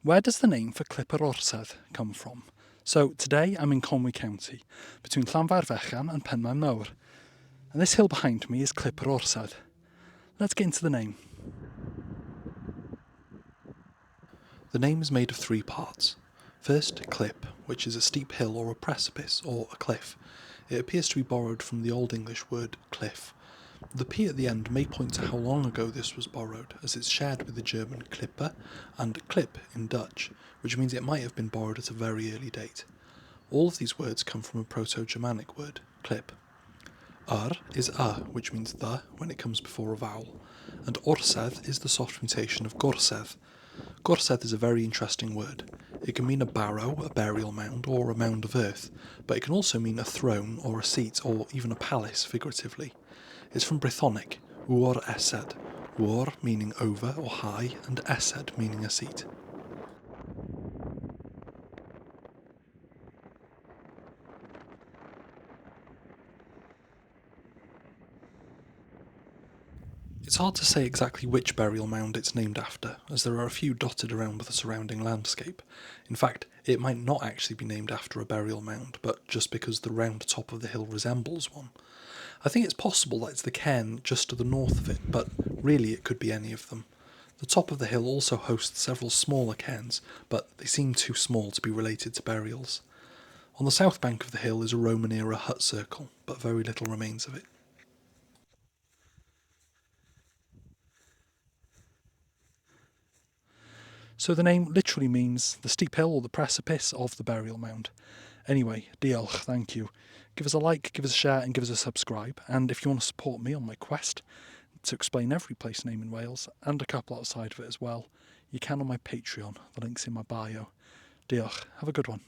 Where does the name for Clip yr Orsedd come from? So today I'm in Conwy County, between Llanfairfechan and Penmaenmawr, and this hill behind me is Clip yr Orsedd. Let's get into the name. The name is made of three parts. First, clip, which is a steep hill or a precipice or a cliff. It appears to be borrowed from the Old English word cliff. The P at the end may point to how long ago this was borrowed, as it's shared with the German Klippe and Klip in Dutch, which means it might have been borrowed at a very early date. All of these words come from a Proto-Germanic word, klip. Is which means the when it comes before a vowel, and Orsedd is the soft mutation of gorsedd. Gorsedd is a very interesting word. It can mean a barrow, a burial mound, or a mound of earth, but it can also mean a throne or a seat or even a palace, figuratively. It's from Brythonic, Orsedd, Or meaning over or high, and Essed meaning a seat. It's hard to say exactly which burial mound it's named after, as there are a few dotted around the surrounding landscape. In fact, it might not actually be named after a burial mound, but just because the round top of the hill resembles one. I think it's possible that it's the cairn just to the north of it, but really it could be any of them. The top of the hill also hosts several smaller cairns, but they seem too small to be related to burials. On the south bank of the hill is a Roman-era hut circle, but very little remains of it. So the name literally means the steep hill or the precipice of the burial mound. Anyway, diolch, thank you. Give us a like, give us a share and give us a subscribe. And if you want to support me on my quest to explain every place name in Wales and a couple outside of it as well, you can on my Patreon. The link's in my bio. Diolch, have a good one.